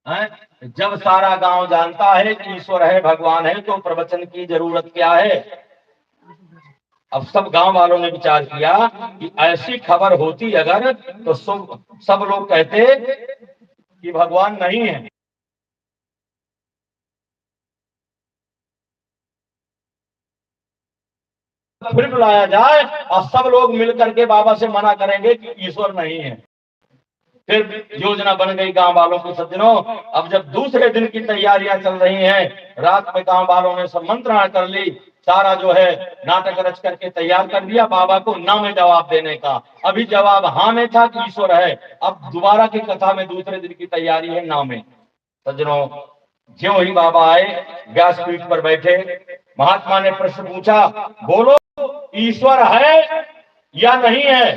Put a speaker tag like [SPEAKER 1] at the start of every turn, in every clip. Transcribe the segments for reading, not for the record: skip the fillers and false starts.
[SPEAKER 1] हैं? जब सारा गांव जानता है कि ईश्वर है, भगवान है, तो प्रवचन की जरूरत क्या है? अब सब गांव वालों ने विचार किया कि ऐसी खबर होती अगर, तो सब लोग कहते कि भगवान नहीं है। फिर बुलाया जाए और सब लोग मिल करके बाबा से मना करेंगे कि ईश्वर नहीं है। फिर योजना बन गई गांव वालों की। सज्जनों, अब जब दूसरे दिन की तैयारियां चल रही हैं, रात में गांव वालों ने सब मंत्रणा कर ली, सारा जो है नाटक रच करके तैयार कर दिया बाबा को ना में जवाब देने का। अभी जवाब हाँ में था कि ईश्वर है, अब दोबारा की कथा में दूसरे दिन की तैयारी है ना में। सज्जनों, ज्यों ही बाबा आए, व्यासपीठ पर बैठे, महात्मा ने प्रश्न पूछा, बोलो ईश्वर है या नहीं है?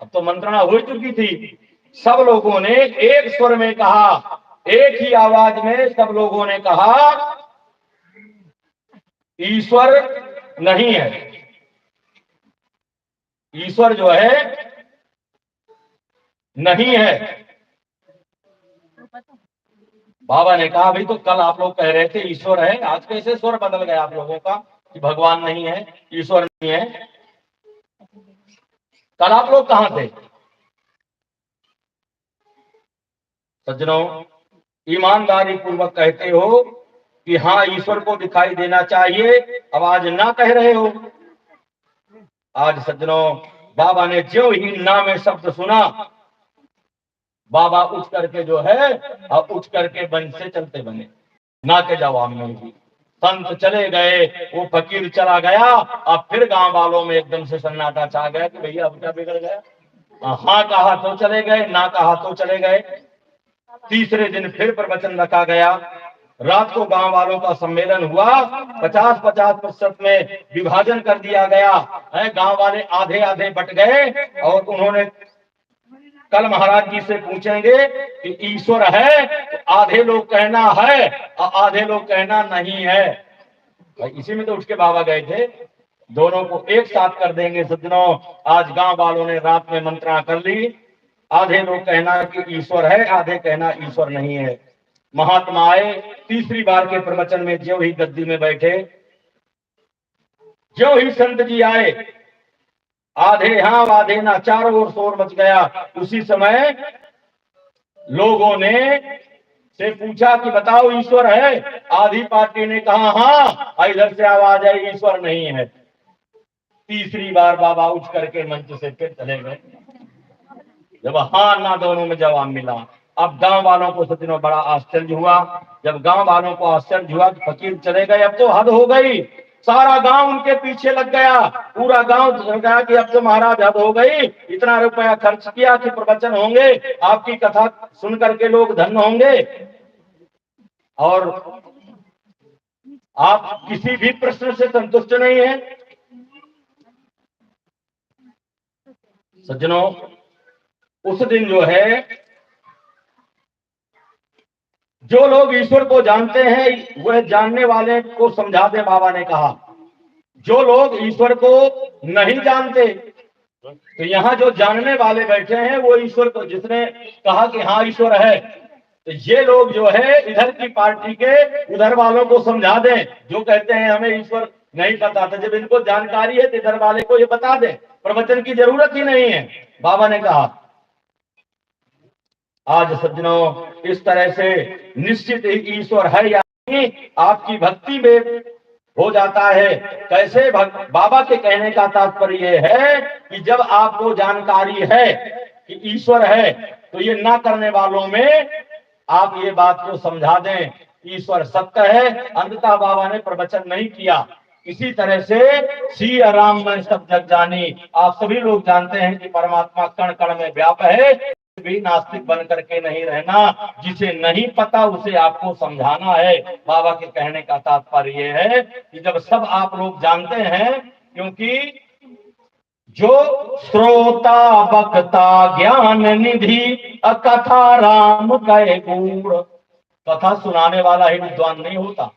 [SPEAKER 1] अब तो मंत्रणा हो चुकी थी। सब लोगों ने एक स्वर में कहा, एक ही आवाज में सब लोगों ने कहा, ईश्वर नहीं है। ईश्वर जो है नहीं है। बाबा ने कहा, भाई तो कल आप लोग कह रहे थे ईश्वर है, आज कैसे स्वर बदल गया आप लोगों का कि भगवान नहीं है, ईश्वर नहीं है? कल आप लोग कहां थे? सज्जनों, ईमानदारी पूर्वक कहते हो कि हाँ ईश्वर को दिखाई देना चाहिए, अब आज ना कह रहे हो। आज सज्जनों, बाबा ने ज्यों ही ना में शब्द सुना, बाबा उठ करके जो है, अब उठ करके बन से चलते बने, ना के जवाब में भी। संत चले गए, वो फकीर चला गया। अब फिर गांव वालों में एकदम से सन्नाटा छा गया कि भैया अब क्या बिगड़ गया? हाँ कहा तो चले गए, ना कहा तो चले गए। तीसरे दिन फिर प्रवचन रखा गया। रात को गांव वालों का सम्मेलन हुआ। 50-50% में विभाजन कर दिया गया है। गांव वाले आधे आधे बट गए और उन्होंने कल महाराज जी से पूछेंगे कि ईश्वर है, तो आधे लोग कहना है और आधे लोग कहना नहीं है। भाई इसी में तो उठ के बाबा गए थे, दोनों को एक साथ कर देंगे। सज्जनों, आज गांव वालों ने रात में मंत्रणा कर ली। आधे लोग कहना कि ईश्वर है, आधे कहना ईश्वर नहीं है। महात्मा आए, तीसरी बार के प्रवचन में ज्यों ही गद्दी में बैठे, ज्यों ही संत जी आए, आधे हाँ आधे ना, चारों ओर शोर मच गया। उसी समय लोगों ने से पूछा कि बताओ ईश्वर है? आधी पार्टी ने कहा हाँ, इधर से आवाज आई ईश्वर नहीं है। तीसरी बार बाबा उठ करके मंच से फिर चले गए। जब हाँ ना दोनों में जवाब मिला, अब गांव वालों को सज्जनों बड़ा आश्चर्य हुआ। जब गांव वालों को आश्चर्य हुआ कि फकीर चले गए, अब तो हद हो गई। सारा गांव उनके पीछे लग गया। पूरा गांव कहा कि अब तो महाराज हद हो गई, इतना रुपया खर्च किया कि प्रवचन होंगे, आपकी कथा सुन करके लोग धन्य होंगे, और आप किसी भी प्रश्न से संतुष्ट नहीं है। सज्जनों, उस दिन जो है, जो लोग ईश्वर को जानते हैं वह जानने वाले को समझा दे, बाबा ने कहा। जो लोग ईश्वर को नहीं जानते, तो यहाँ जो जानने वाले बैठे हैं वो ईश्वर को, जिसने कहा कि हाँ ईश्वर है, तो ये लोग जो है इधर की पार्टी के उधर वालों को समझा दें, जो कहते हैं हमें ईश्वर नहीं पता था। जब इनको जानकारी है तो इधर वाले को ये बता दें, प्रवचन की जरूरत ही नहीं है, बाबा ने कहा। आज सज्जनों, इस तरह से निश्चित ही ईश्वर है या नहीं आपकी भक्ति में हो जाता है। कैसे? बाबा के कहने का तात्पर्य यह है कि जब आपको जानकारी है कि ईश्वर है, तो ये ना करने वालों में आप ये बात को समझा दें, ईश्वर सत्य है। अंततः बाबा ने प्रवचन नहीं किया। इसी तरह से श्री राम में सब जग जानी, आप सभी लोग जानते हैं कि परमात्मा कण कण में व्याप्त है। भी नास्तिक बन करके नहीं रहना, जिसे नहीं पता उसे आपको समझाना है। बाबा के कहने का तात्पर्य यह है कि जब सब आप लोग जानते हैं, क्योंकि जो श्रोता वक्ता ज्ञान निधि कथा राम कहे गूढ़, कथा सुनाने वाला ही विद्वान नहीं होता,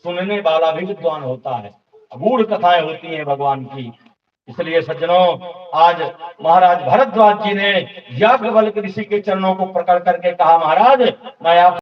[SPEAKER 1] सुनने वाला भी विद्वान होता है। गूढ़ कथाएं होती हैं भगवान की। इसलिए सज्जनों, आज महाराज भरद्वाज जी ने याज्ञवल्क्य ऋषि के चरणों को पकड़ करके कहा, महाराज मैं आप